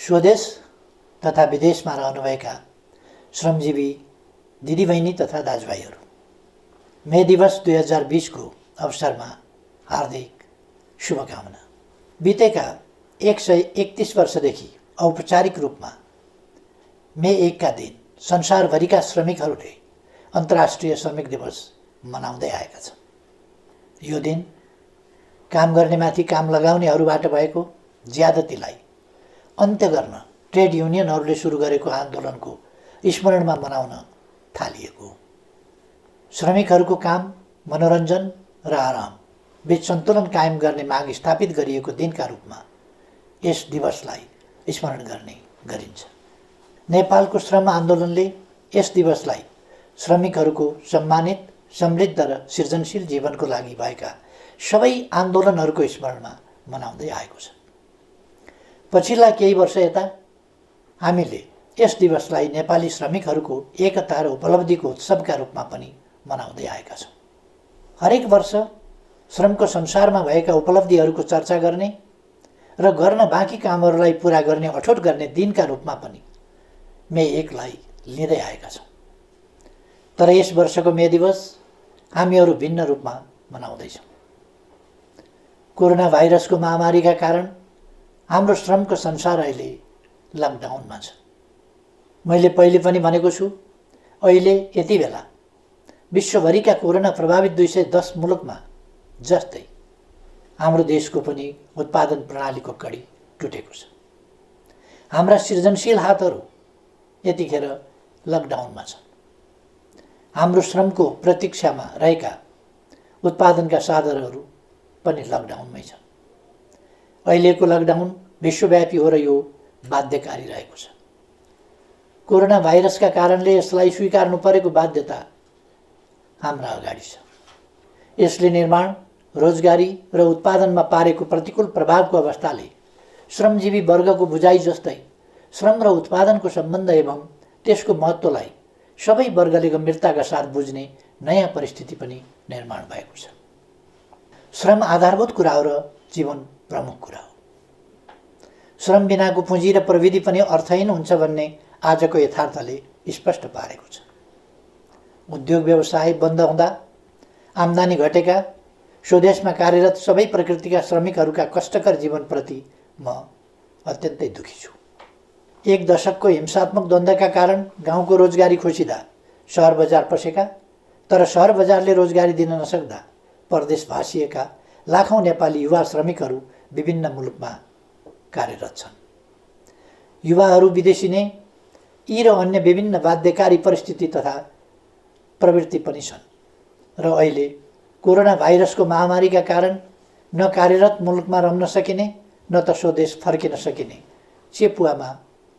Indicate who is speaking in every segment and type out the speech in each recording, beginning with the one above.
Speaker 1: स्वदेश तथा विदेशमा रहनुभएका श्रमजीवी दिदीबहिनी तथा दाजुभाइहरू, मे दिवस 2020 को अवसरमा हार्दिक शुभकामना। बितेका 131 वर्षदेखि औपचारिक रूपमा मे 1 का दिन संसारभरिका श्रमिकहरूले अन्तर्राष्ट्रिय श्रमिक दिवस मनाउँदै आएका छन्। यो दिन काम गर्नेमाथि काम लगाउनेहरूबाट भएको ज्यादतीलाई अन्त्य गर्न ट्रेड युनियनहरूले सुरु गरेको आन्दोलनको स्मरणमा मनाउन थालिएको हो। श्रमिकहरूको काम, मनोरञ्जन र आराम बीच सन्तुलन कायम गर्ने माग स्थापित गरिएको दिनका रूपमा यस दिवसलाई स्मरण गर्ने गरिन्छ। नेपालको श्रम आन्दोलनले यस दिवसलाई श्रमिकहरूको सम्मानित, समृद्ध र सृजनशील जीवनको लागि भएका सबै आन्दोलनहरूको स्मरणमा मनाउँदै आएको छ। पछिल्ला केही वर्ष यता हामीले यस दिवसलाई नेपाली श्रमिकहरूको एकता र उपलब्धिको उत्सवका रूपमा पनि मनाउँदै आएका छौँ। हरेक वर्ष श्रमको संसारमा भएका उपलब्धिहरूको चर्चा गर्ने र गर्न बाँकी कामहरूलाई पुरा गर्ने अठोट गर्ने दिनका रूपमा पनि मे 1 लाई लिँदै आएका छौँ। तर यस वर्षको मे दिवस हामीहरू भिन्न रूपमा मनाउँदैछौँ। कोरोना भाइरसको महामारीका कारण हाम्रो श्रमको संसार अहिले लकडाउनमा छ। मैले पहिले पनि भनेको छु, अहिले यति बेला विश्वभरिका कोरोना प्रभावित 210 मुलुकमा जस्तै हाम्रो देशको पनि उत्पादन प्रणालीको कडी टुटेको छ। हाम्रा सृजनशील हातहरू यतिखेर लकडाउनमा छन्। हाम्रो श्रमको प्रतीक्षामा रहेका उत्पादनका साधनहरू पनि लकडाउनमै छन्। अहिलेको लकडाउन विश्वव्यापी हो र यो बाध्यकारी रहेको छ। कोरोना भाइरसका कारणले यसलाई स्वीकार्नु परेको बाध्यता हाम्रा अगाडि छ। यसले निर्माण, रोजगारी र उत्पादनमा पारेको प्रतिकूल प्रभावको अवस्थाले श्रमजीवी वर्गको बुझाइ जस्तै श्रम र उत्पादनको सम्बन्ध एवं त्यसको महत्त्वलाई सबै वर्गले गम्भीरताका साथ बुझ्ने नयाँ परिस्थिति पनि निर्माण भएको छ। श्रम आधारभूत कुरा हो र जीवन प्रमुख कुरा हो। श्रम बिनाको पुँजी र प्रविधि पनि अर्थहीन हुन्छ भन्ने आजको यथार्थले स्पष्ट पारेको छ। उद्योग व्यवसाय बन्द हुँदा आम्दानी घटेका, स्वदेशमा कार्यरत सबै प्रकृतिका श्रमिकहरूका कष्टकर जीवनप्रति म अत्यन्तै दुखी छु। 1 दशकको हिंसात्मक द्वन्द्वका कारण गाउँको रोजगारी खोसिँदा सहर बजार पसेका, तर सहर बजारले रोजगारी दिन नसक्दा परदेश भासिएका लाखौँ नेपाली युवा श्रमिकहरू विभिन्न मुलुकमा कार्यरत छन्। युवाहरू विदेशिने यी र अन्य विभिन्न बाध्यकारी परिस्थिति तथा प्रवृत्ति पनि छन् र अहिले कोरोना भाइरसको महामारीका कारण न कार्यरत मुलुकमा रहन सकिने न त स्वदेश फर्किन सकिने चेपुवामा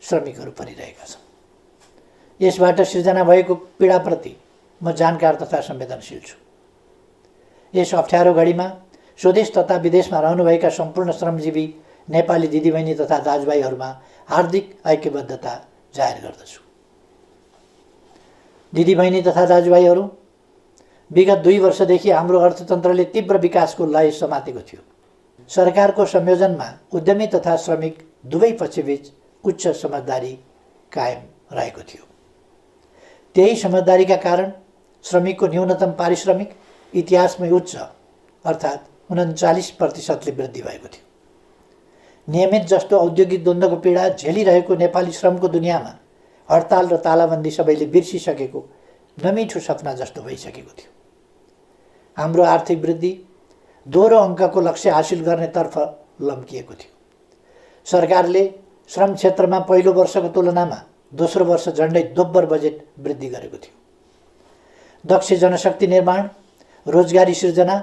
Speaker 1: श्रमिकहरू परिरहेका छन्। यसबाट सिर्जना भएको पीडाप्रति म जानकार तथा संवेदनशील छु। यस अप्ठ्यारो घडीमा स्वदेश तथा विदेशमा रहनुभएका सम्पूर्ण श्रमजीवी नेपाली दिदीबहिनी तथा दाजुभाइहरूमा हार्दिक ऐक्यबद्धता जाहेर गर्दछु। दिदीबहिनी तथा दाजुभाइहरू, विगत 2 वर्षदेखि हाम्रो अर्थतन्त्रले तीव्र विकासको लय समातेको थियो। सरकारको संयोजनमा उद्यमी तथा श्रमिक दुवै पक्षबीच उच्च समझदारी कायम रहेको थियो। त्यही समझदारीका कारण श्रमिकको न्यूनतम पारिश्रमिक इतिहासमै उच्च अर्थात् 39% वृद्धि भएको थियो। नियमित जस्तो औद्योगिक द्वन्द्वको पीडा झेलिरहेको नेपाली श्रमको दुनियाँमा हडताल र तालाबन्दी सबैले बिर्सिसकेको नमिठो सपना जस्तो भइसकेको थियो। हाम्रो आर्थिक वृद्धि दोहोरो अङ्कको लक्ष्य हासिल गर्नेतर्फ लम्किएको थियो। सरकारले श्रम क्षेत्रमा पहिलो वर्षको तुलनामा दोस्रो वर्ष झन्डै दोब्बर बजेट वृद्धि गरेको थियो। दक्ष जनशक्ति निर्माण, रोजगारी सृजना,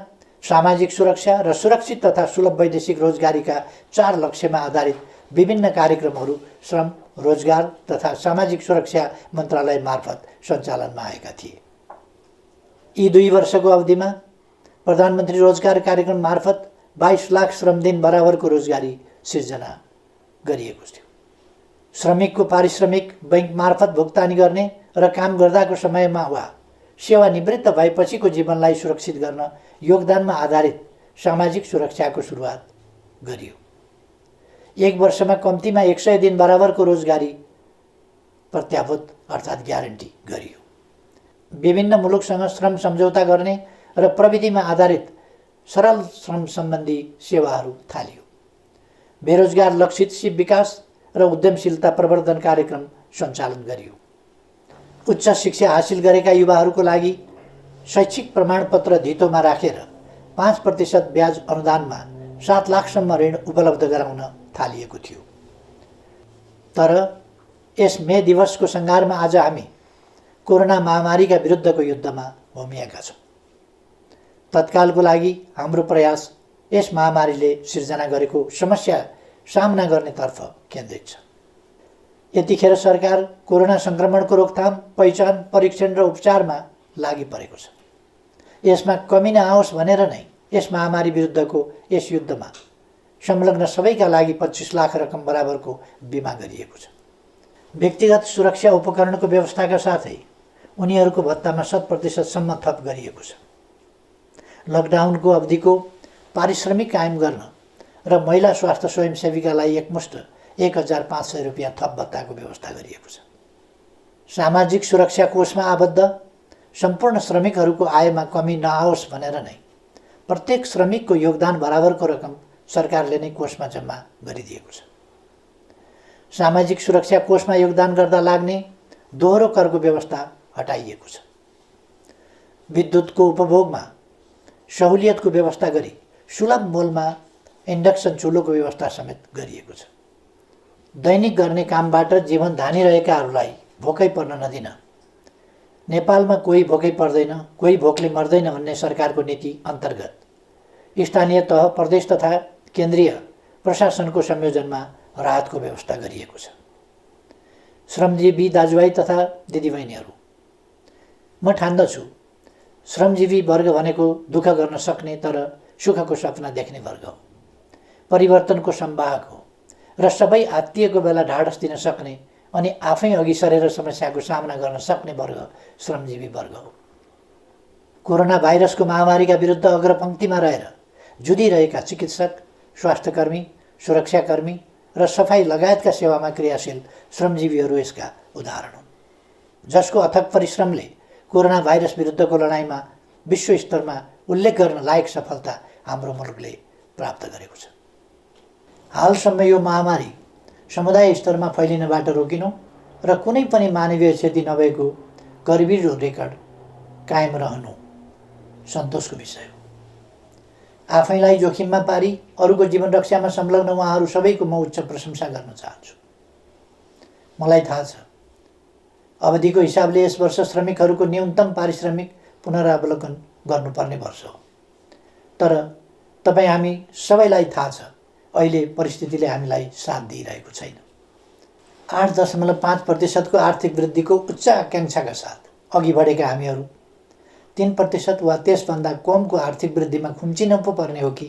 Speaker 1: सामाजिक सुरक्षा र सुरक्षित तथा सुलभ वैदेशिक रोजगारीका 4 लक्ष्यमा आधारित विभिन्न कार्यक्रमहरू श्रम, रोजगार तथा सामाजिक सुरक्षा मन्त्रालय मार्फत सञ्चालनमा आएका थिए। यी 2 वर्षको अवधिमा प्रधानमन्त्री रोजगार कार्यक्रम मार्फत 22 लाख श्रम दिन बराबरको रोजगारी सिर्जना गरिएको थियो। श्रमिकको पारिश्रमिक बैंक मार्फत भुक्तानी गर्ने र काम गर्दाको समयमा वा सेवानिवृत्त भएपछिको जीवनलाई सुरक्षित गर्न योगदानमा आधारित सामाजिक सुरक्षाको सुरुवात गरियो। 1 वर्षमा कम्तीमा 100 दिन बराबरको रोजगारी प्रत्याभूत अर्थात् ग्यारेन्टी गरियो। विभिन्न मुलुकसँग श्रम सम्झौता गर्ने र प्रविधिमा आधारित सरल श्रम सम्बन्धी सेवाहरू थालियो। बेरोजगार लक्षित सिप विकास र उद्यमशीलता प्रवर्धन कार्यक्रम सञ्चालन गरियो। उच्च शिक्षा हासिल गरेका युवाहरूको लागि शैक्षिक प्रमाणपत्र धितोमा राखेर 5% ब्याज अनुदानमा 7 लाखसम्म ऋण उपलब्ध गराउन थालिएको थियो। तर यस मे दिवसको सङ्घारमा आज हामी कोरोना महामारीका विरुद्धको युद्धमा होमिएका छौँ। तत्कालको लागि हाम्रो प्रयास यस महामारीले सिर्जना गरेको समस्या सामना गर्नेतर्फ केन्द्रित छ। यतिखेर सरकार कोरोना सङ्क्रमणको रोकथाम, पहिचान, परीक्षण र उपचारमा लागि परेको छ। यसमा कमी नआओस् भनेर नै यस महामारी विरुद्धको यस युद्धमा संलग्न सबैका लागि 25 लाख रकम बराबरको बिमा गरिएको छ। व्यक्तिगत सुरक्षा उपकरणको व्यवस्थाका साथै उनीहरूको भत्तामा 100% थप गरिएको छ। लकडाउनको अवधिको पारिश्रमिक कायम गर्न र महिला स्वास्थ्य स्वयंसेविकालाई एकमुष्ट 1500 रुपियाँ थप भत्ताको व्यवस्था गरिएको छ। सामाजिक सुरक्षा कोषमा आबद्ध सम्पूर्ण श्रमिकहरूको आयमा कमी नआओस् भनेर नै प्रत्येक श्रमिकको योगदान बराबरको रकम सरकारले नै कोषमा जम्मा गरिदिएको छ। सामाजिक सुरक्षा कोषमा योगदान गर्दा लाग्ने दोहोरो करको व्यवस्था हटाइएको छ। विद्युतको उपभोगमा सहुलियतको व्यवस्था गरी सुलभ मूल्यमा इन्डक्सन चुलोको व्यवस्था समेत गरिएको छ। दैनिक गर्ने कामबाट जीवन धानिरहेकाहरूलाई भोकै पर्न नदिन, नेपालमा कोही भोकै पर्दैन, कोही भोकले मर्दैन भन्ने सरकारको नीति अन्तर्गत स्थानीय तह, प्रदेश तथा केन्द्रीय प्रशासनको संयोजनमा राहतको व्यवस्था गरिएको छ। श्रमजीवी दाजुभाइ तथा दिदीबहिनीहरू, म ठान्दछु श्रमजीवी वर्ग भनेको दुःख गर्न सक्ने तर सुखको सपना देख्ने वर्ग हो, परिवर्तनको संवाहक हो र सबै आत्तिएको बेला ढाडस दिन सक्ने अनि आफै अघि सरेर समस्याको सामना गर्न सक्ने वर्ग श्रमजीवी वर्ग हो। कोरोना भाइरसको महामारीका विरुद्ध अग्रपङ्क्तिमा रहेर जुधिरहेका चिकित्सक, स्वास्थ्यकर्मी, सुरक्षाकर्मी र सफाई लगायतका सेवामा क्रियाशील श्रमजीवीहरू यसका उदाहरण हुन्, जसको अथक परिश्रमले कोरोना भाइरस विरुद्धको लडाइँमा विश्व स्तरमा उल्लेख गर्न लायक सफलता हाम्रो मुलुकले प्राप्त गरेको छ। हालसम्म यो महामारी समुदाय स्तरमा फैलिनबाट रोकिनु र कुनै पनि मानवीय क्षति नभएको गरिबी रेकर्ड कायम रहनु सन्तोषको विषय हो। आफैलाई जोखिममा पारी अरूको जीवन रक्षामा संलग्न उहाँहरू सबैको म उच्च प्रशंसा गर्न चाहन्छु। मलाई थाहा छ अवधिको हिसाबले यस वर्ष श्रमिकहरूको न्यूनतम पारिश्रमिक पुनरावलोकन गर्नुपर्ने वर्ष हो। तर तपाईँ हामी सबैलाई थाहा छ अहिले परिस्थितिले हामीलाई साथ दिइरहेको छैन। 8.5% आर्थिक वृद्धिको उच्च आकाङ्क्षाका साथ अघि बढेका हामीहरू 3% वा त्यसभन्दा कमको आर्थिक वृद्धिमा खुम्चिन पो पर्ने हो कि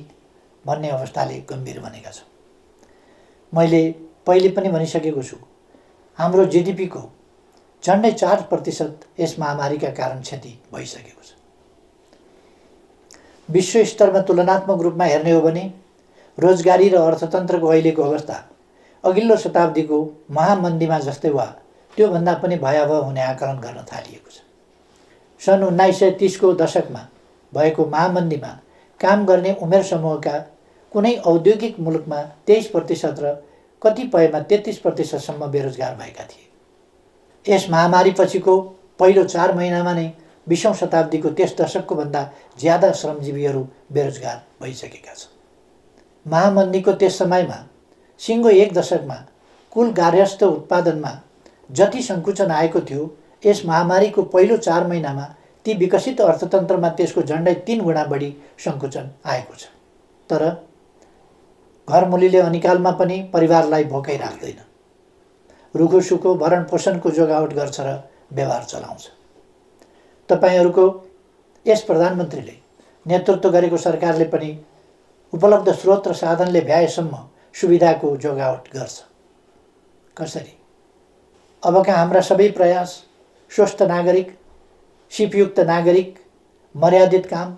Speaker 1: भन्ने अवस्थाले गम्भीर बनेका छौँ। मैले पहिले पनि भनिसकेको छु, हाम्रो जिडिपीको झन्डै 4% यस महामारीका कारण क्षति भइसकेको छ। विश्व स्तरमा तुलनात्मक रूपमा हेर्ने हो भने रोजगारी र अर्थतन्त्रको अहिलेको अवस्था अघिल्लो शताब्दीको महामन्दीमा जस्तै वा त्योभन्दा पनि भयावह हुने आकलन गर्न थालिएको छ। सन् 1930 को दशकमा भएको महामन्दीमा काम गर्ने उमेर समूहका कुनै औद्योगिक मुलुकमा 23% र कतिपयमा 33% बेरोजगार भएका थिए। यस महामारी पछिको पहिलो 4 महिनामा नै 20औं शताब्दीको त्यस दशकको भन्दा ज्यादा श्रमजीवीहरू बेरोजगार भइसकेका छन्। महामन्दीको त्यस समयमा सिङ्गो 1 दशकमा कुल गार्हस्थ्य उत्पादनमा जति सङ्कुचन आएको थियो, यस महामारीको पहिलो 4 महिनामा ती विकसित अर्थतन्त्रमा त्यसको झन्डै 3 गुणा बढी सङ्कुचन आएको छ। तर घरमुलीले अनिकालमा पनि परिवारलाई भोकै राख्दैन, रुखोसुखो भरण पोषणको जोगावट गर्छ र व्यवहार चलाउँछ। तपाईहरूको यस प्रधानमन्त्रीले नेतृत्व गरेको सरकारले पनि उपलब्ध स्रोत र साधनले भ्याएसम्म सुविधाको जोगावट गर्छ। कसरी? अबका हाम्रा सबै प्रयास स्वस्थ नागरिक, सिपयुक्त नागरिक, मर्यादित काम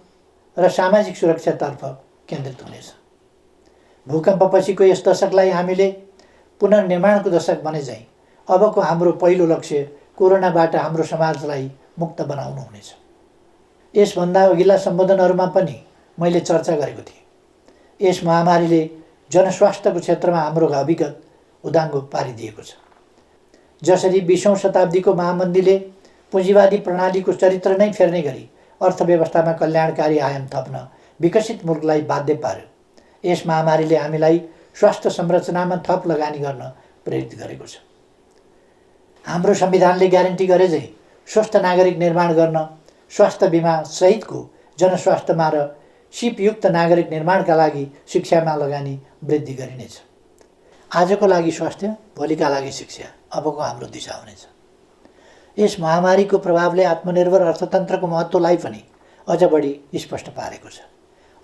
Speaker 1: र सामाजिक सुरक्षातर्फ केन्द्रित हुनेछ। भूकम्पपछिको यस दशकलाई हामीले पुनर्निर्माणको दशक भने चाहिँ अबको हाम्रो पहिलो लक्ष्य कोरोनाबाट हाम्रो समाजलाई मुक्त बनाउनु हुनेछ। यसभन्दा अघिल्ला सम्बोधनहरूमा पनि मैले चर्चा गरेको थिएँ। यस महामारीले जनस्वास्थ्यको क्षेत्रमा हाम्रो अभिगत उदाङ्गो पारिदिएको छ। जसरी 20औं शताब्दीको महामन्दीले पुँजीवादी प्रणालीको चरित्र नै फेर्ने गरी अर्थव्यवस्थामा कल्याणकारी आयाम थप्न विकसित मुलुकलाई बाध्य पार्यो, यस महामारीले हामीलाई स्वास्थ्य संरचनामा थप लगानी गर्न प्रेरित गरेको छ। हाम्रो संविधानले ग्यारेन्टी गरे चाहिँ स्वस्थ नागरिक निर्माण गर्न स्वास्थ्य बिमा सहितको जनस्वास्थ्यमा र सिपयुक्त नागरिक निर्माणका लागि शिक्षामा लगानी वृद्धि गरिनेछ। आजको लागि स्वास्थ्य, भोलिका लागि शिक्षा अबको हाम्रो दिशा हुनेछ। यस महामारीको प्रभावले आत्मनिर्भर अर्थतन्त्रको महत्त्वलाई पनि अझ बढी स्पष्ट पारेको छ।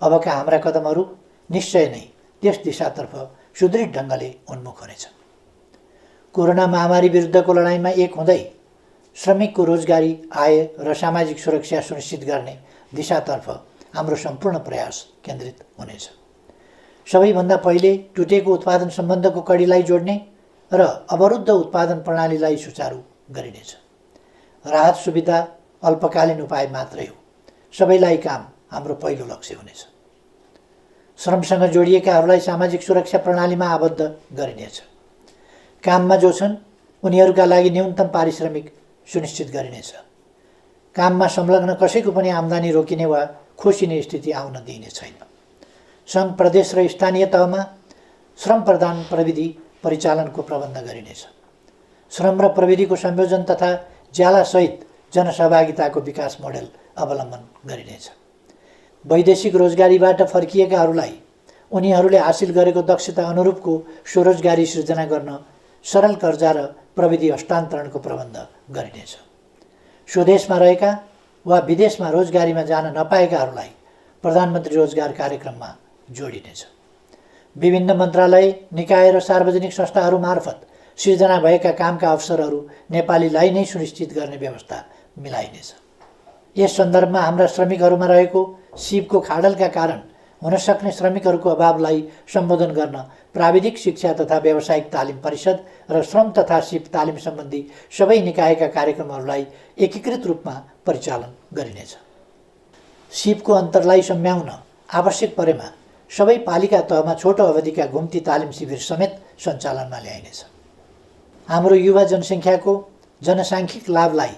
Speaker 1: अबका हाम्रा कदमहरू निश्चय नै त्यस दिशातर्फ सुदृढ ढङ्गले उन्मुख हुनेछ। कोरोना महामारी विरुद्धको लडाइँमा एक हुँदै श्रमिकको रोजगारी, आय र सामाजिक सुरक्षा सुनिश्चित गर्ने दिशातर्फ हाम्रो सम्पूर्ण प्रयास केन्द्रित हुनेछ। सबैभन्दा पहिले टुटेको उत्पादन सम्बन्धको कडीलाई जोड्ने र अवरुद्ध उत्पादन प्रणालीलाई सुचारू गरिनेछ। राहत सुविधा अल्पकालीन उपाय मात्रै हो, सबैलाई काम हाम्रो पहिलो लक्ष्य हुनेछ। श्रमसँग जोडिएकाहरूलाई सामाजिक सुरक्षा प्रणालीमा आबद्ध गरिनेछ। काममा जो छन् उनीहरूका लागि न्यूनतम पारिश्रमिक सुनिश्चित गरिनेछ। काममा संलग्न कसैको पनि आम्दानी रोकिने वा खोसिने स्थिति आउन दिइने छैन। सङ्घ, प्रदेश र स्थानीय तहमा श्रम प्रदान प्रविधि परिचालनको प्रबन्ध गरिनेछ। श्रम र प्रविधिको संयोजन तथा ज्यालासहित जनसहभागिताको विकास मोडेल अवलम्बन गरिनेछ। वैदेशिक रोजगारीबाट फर्किएकाहरूलाई उनीहरूले हासिल गरेको दक्षता अनुरूपको स्वरोजगारी सृजना गर्न सरल कर्जा र प्रविधि हस्तान्तरणको प्रबन्ध गरिनेछ। स्वदेशमा रहेका वा विदेशमा रोजगारीमा जान नपाएकाहरूलाई प्रधानमन्त्री रोजगार कार्यक्रममा जोडिनेछ। विभिन्न मन्त्रालय, निकाय र सार्वजनिक संस्थाहरू मार्फत सिर्जना भएका कामका अवसरहरू नेपालीलाई नै सुनिश्चित गर्ने व्यवस्था मिलाइनेछ। यस सन्दर्भमा हाम्रा श्रमिकहरूमा रहेको सिपको खाडलका कारण हुन सक्ने श्रमिकहरूको अभावलाई सम्बोधन गर्न प्राविधिक शिक्षा तथा व्यावसायिक तालिम परिषद र श्रम तथा सिप तालिम सम्बन्धी सबै निकायका कार्यक्रमहरूलाई एकीकृत रूपमा परिचालन गरिनेछ। सिपको अन्तरलाई सम्याउन आवश्यक परेमा सबै पालिका तहमा छोटो अवधिका घुम्ती तालिम शिविर समेत सञ्चालनमा ल्याइनेछ। हाम्रो युवा जनसङ्ख्याको जनसाङ्ख्यिक लाभलाई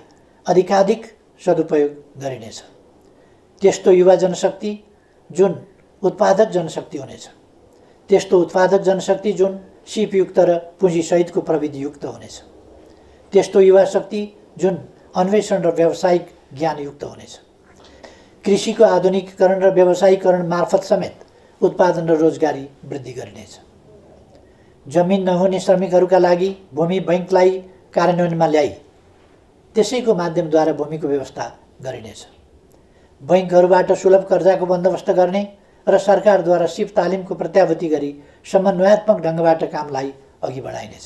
Speaker 1: अधिकाधिक सदुपयोग गरिनेछ। त्यस्तो युवा जनशक्ति जुन उत्पादक जनशक्ति हुनेछ, त्यस्तो उत्पादक जनशक्ति जुन सिपयुक्त र पुँजीसहितको प्रविधियुक्त हुनेछ, त्यस्तो युवा शक्ति जुन अन्वेषण र व्यावसायिक ज्ञानयुक्त हुनेछ। कृषिको आधुनिकीकरण र व्यावसायीकरण मार्फत समेत उत्पादन र रोजगारी वृद्धि गरिनेछ। जमिन नहुने श्रमिकहरूका लागि भूमि बैङ्कलाई कार्यान्वयनमा ल्याई त्यसैको माध्यमद्वारा भूमिको व्यवस्था गरिनेछ। बैङ्कहरूबाट सुलभ कर्जाको बन्दोबस्त गर्ने र सरकारद्वारा सिप तालिमको प्रत्याभूति गरी समन्वयात्मक ढङ्गबाट कामलाई अघि बढाइनेछ।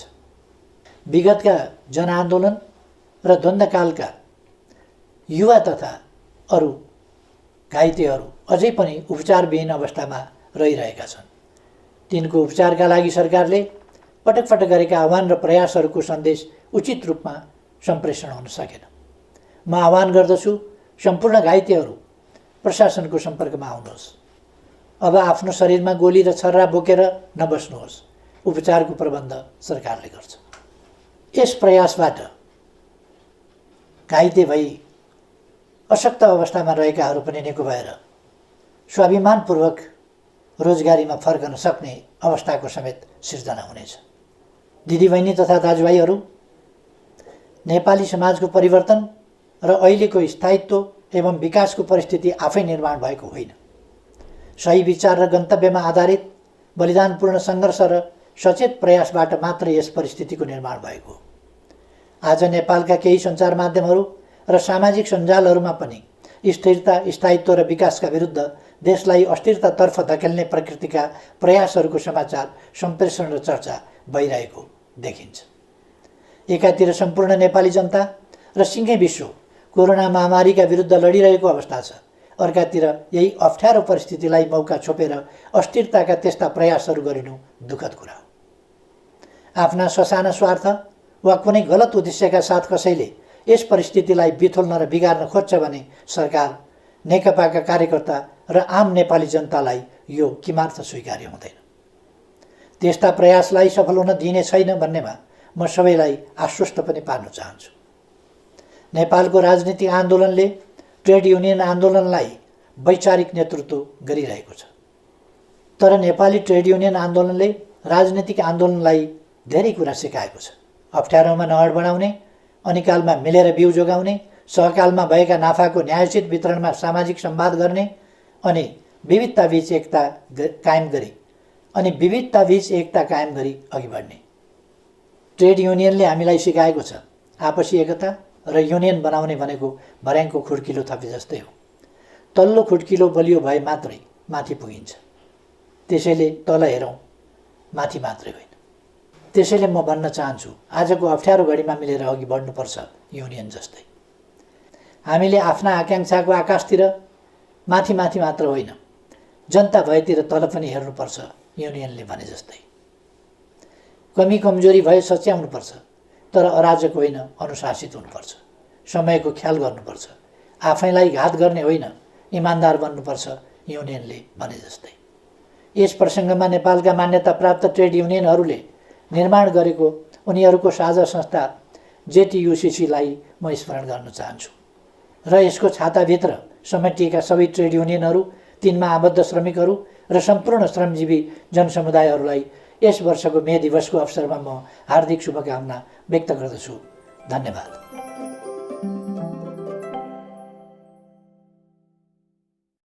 Speaker 1: विगतका जनआन्दोलन र द्वन्द्वकालका युवा तथा अरू घाइतेहरू अझै पनि उपचारविहीन अवस्थामा रहिरहेका छन्। तिनको उपचारका लागि सरकारले पटक पटक गरेका आह्वान र प्रयासहरूको सन्देश उचित रूपमा सम्प्रेषण हुन सकेन। म आह्वान गर्दछु सम्पूर्ण घाइतेहरू प्रशासनको सम्पर्कमा आउनुहोस्। अब आफ्नो शरीरमा गोली र छर्रा बोकेर नबस्नुहोस्। उपचारको प्रबन्ध सरकारले गर्छ। यस प्रयासबाट घाइते भई अशक्त अवस्थामा रहेकाहरू पनि निको भएर स्वाभिमानपूर्वक रोजगारीमा फर्कन सक्ने अवस्थाको समेत सिर्जना हुनेछ। दिदीबहिनी तथा दाजुभाइहरू, नेपाली समाजको परिवर्तन र अहिलेको स्थायित्व एवं विकासको परिस्थिति आफै निर्माण भएको होइन। सही विचार र गन्तव्यमा आधारित बलिदानपूर्ण सङ्घर्ष र सचेत प्रयासबाट मात्र यस परिस्थितिको निर्माण भएको हो। आज नेपालका केही सञ्चार माध्यमहरू र सामाजिक सञ्जालहरूमा पनि स्थिरता, स्थायित्व र विकासका विरुद्ध देशलाई अस्थिरतातर्फ धकेल्ने प्रकृतिका प्रयासहरूको समाचार सम्प्रेषण र चर्चा भइरहेको देखिन्छ। एकातिर सम्पूर्ण नेपाली जनता र सिङ्गै विश्व कोरोना महामारीका विरुद्ध लडिरहेको अवस्था छ, अर्कातिर यही अप्ठ्यारो परिस्थितिलाई मौका छोपेर अस्थिरताका त्यस्ता प्रयासहरू गरिनु दुःखद कुरा हो। आफ्ना ससाना स्वार्थ वा कुनै गलत उद्देश्यका साथ कसैले यस परिस्थितिलाई बिथोल्न र बिगार्न खोज्छ भने सरकार, नेकपाका कार्यकर्ता र आम नेपाली जनतालाई यो किमार्थ स्वीकार्य हुँदैन। त्यस्ता प्रयासलाई सफल हुन दिइने छैन भन्नेमा म सबैलाई आश्वस्त पनि पार्न चाहन्छु। नेपालको राजनीतिक आन्दोलनले ट्रेड युनियन आन्दोलनलाई वैचारिक नेतृत्व गरिरहेको छ, तर नेपाली ट्रेड युनियन आन्दोलनले राजनीतिक आन्दोलनलाई धेरै कुरा सिकाएको छ। अप्ठ्यारोमा नहड बढाउने, अनिकालमा मिलेर बिउ जोगाउने, सहकालमा भएका नाफाको न्यायोचित वितरणमा सामाजिक संवाद गर्ने अनि विविधताबीच एकता कायम गरी अघि बढ्ने। ट्रेड युनियनले हामीलाई सिकाएको छ आपसी एकता र युनियन बनाउने भनेको भर्याङको खुड्किलो थपे जस्तै हो। तल्लो खुड्किलो बलियो भए मात्रै माथि पुगिन्छ। त्यसैले तल हेरौँ, माथि मात्रै होइन। त्यसैले म भन्न चाहन्छु, आजको अप्ठ्यारो घडीमा मिलेर अघि बढ्नुपर्छ युनियन जस्तै। हामीले आफ्ना आकाङ्क्षाको आकाशतिर माथि मात्र होइन, जनता भएतिर तल पनि हेर्नुपर्छ युनियनले भने जस्तै। कमी कमजोरी भए सच्याउनुपर्छ, तर अराजक होइन, अनुशासित हुनुपर्छ। समयको ख्याल गर्नुपर्छ, आफैलाई घात गर्ने होइन, इमान्दार बन्नुपर्छ युनियनले भने जस्तै। यस प्रसङ्गमा नेपालका मान्यता प्राप्त ट्रेड युनियनहरूले निर्माण गरेको उनीहरूको साझा संस्था जेटियुसीलाई म स्मरण गर्न चाहन्छु र यसको छाताभित्र समेटिएका सबै ट्रेड युनियनहरू, तिनमा आबद्ध श्रमिकहरू र सम्पूर्ण श्रमजीवी जनसमुदायहरूलाई यस वर्षको मे दिवसको अवसरमा म हार्दिक शुभकामना व्यक्त गर्दछु। धन्यवाद।